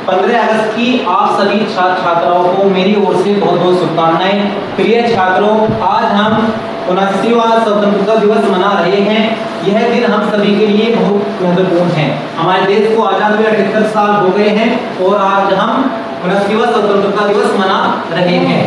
15 अगस्त की आप सभी छात्र छात्राओं को मेरी ओर से बहुत बहुत शुभकामनाएं। प्रिय छात्रों, आज हम 79वां स्वतंत्रता दिवस मना रहे हैं। यह दिन हम सभी के लिए बहुत महत्वपूर्ण है। हमारे देश को आजाद हुए 78 साल हो गए हैं और आज हम 79वां स्वतंत्रता दिवस मना रहे हैं,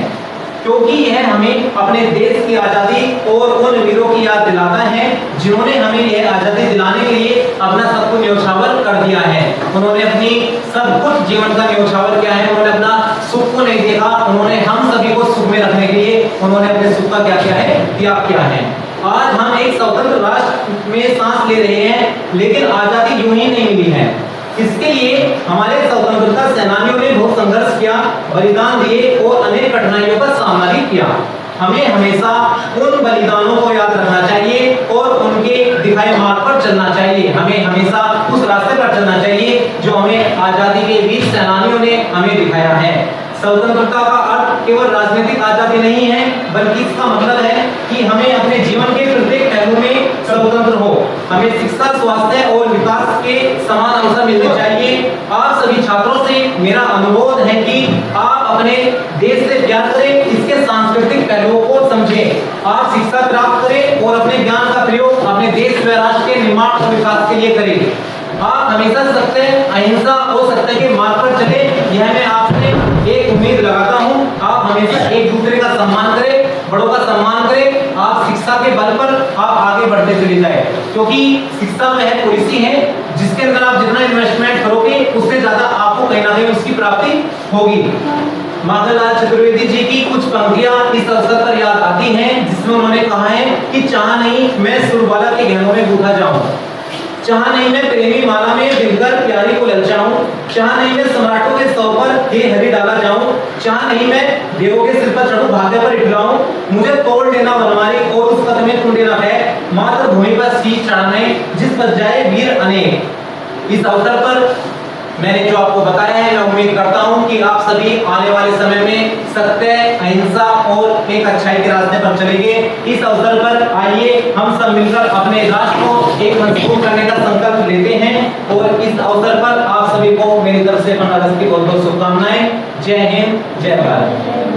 क्योंकि यह हमें अपने देश की आज़ादी और उन वीरों की याद दिलाता है जिन्होंने हमें यह आज़ादी दिलाने के लिए अपना सब कुछ न्योछावर कर दिया है। उन्होंने अपनी सब कुछ जीवन का न्योछावर किया है। उन्होंने अपना सुख को नहीं देखा, उन्होंने हम सभी को सुख में रखने के लिए उन्होंने अपने सुख का क्या किया है, त्याग किया है। आज हम एक स्वतंत्र राष्ट्र में सांस ले रहे हैं, लेकिन आज़ादी यूं ही नहीं मिली है। इसके लिए हमारे स्वतंत्रता सेनानियों ने बहुत संघर्ष किया, बलिदान दिए और अनेक कठिनाइयों का सामना भी किया। हमें हमेशा उन बलिदानों को याद रखना चाहिए और उनके दिखाए मार्ग पर चलना चाहिए। हमें हमेशा उस रास्ते पर चलना चाहिए जो हमें आजादी के वीर सेनानियों ने हमें दिखाया है। स्वतंत्रता का अर्थ केवल राजनीतिक आजादी नहीं है, बल्कि इसका मतलब है कि हमें अपने जीवन के प्रत्येक पहलू में स्वतंत्र हो। हमें शिक्षा, स्वास्थ्य और विकास के समान अवसर मिलने चाहिए। आप सभी छात्रों से मेरा अनुरोध है कि आप अपने देश से प्यार करें, इसके सांस्कृतिक पहलुओं को समझें। आप शिक्षा प्राप्त करें और अपने ज्ञान का प्रयोग अपने देश व राष्ट्र के निर्माण और विकास के लिए करें। आप हमेशा सत्य, अहिंसा और सत्य के मार्ग पर चले, यह मैं आपसे एक उम्मीद लगाता हूं। आप हमेशा एक दूसरे का सम्मान करें, बड़ों का सम्मान करें। आप शिक्षा के बल पर आप आगे बढ़ते चले जाए, क्योंकि शिक्षा में है पॉलिसी है जिसके अंदर आप जितना इन्वेस्टमेंट करोगे उससे ज्यादा आपको कहीं ना कहीं उसकी प्राप्ति होगी। माखनलाल चतुर्वेदी जी की कुछ पंक्तियां इस अवसर पर याद आती हैं, जिसमें उन्होंने कहा है कि चाह नहीं मैं सुरबाला के गहनों में गूंथा जाऊं, चाह नहीं मैं प्रेमी माला में दिलकर प्यारी को ललचाऊं, चाह नहीं मैं सम्राटों के सौ पर हे हरि डाला जाऊं, चाह नहीं मैं देवों के सिर पर चढ़ूं भाग्य पर इठलाऊं, मुझे तोड़ लेना वनमाली और उस कदम में टूटे ना है, मातृभूमि पर शीश चढ़ाने जिस पर जाए वीर अनेक। इस अवसर पर मैंने जो आपको बताया है, मैं उम्मीद करता हूं कि आप सभी आने वाले समय में सत्य, अहिंसा और एक अच्छाई के रास्ते पर चलेंगे। इस अवसर पर आइए हम सब मिलकर अपने राष्ट्र को एक मजबूत करने का संकल्प लेते हैं और इस अवसर पर आप सभी को मेरी तरफ से 15 अगस्त की बहुत बहुत शुभकामनाएं। जय हिंद, जय भारत।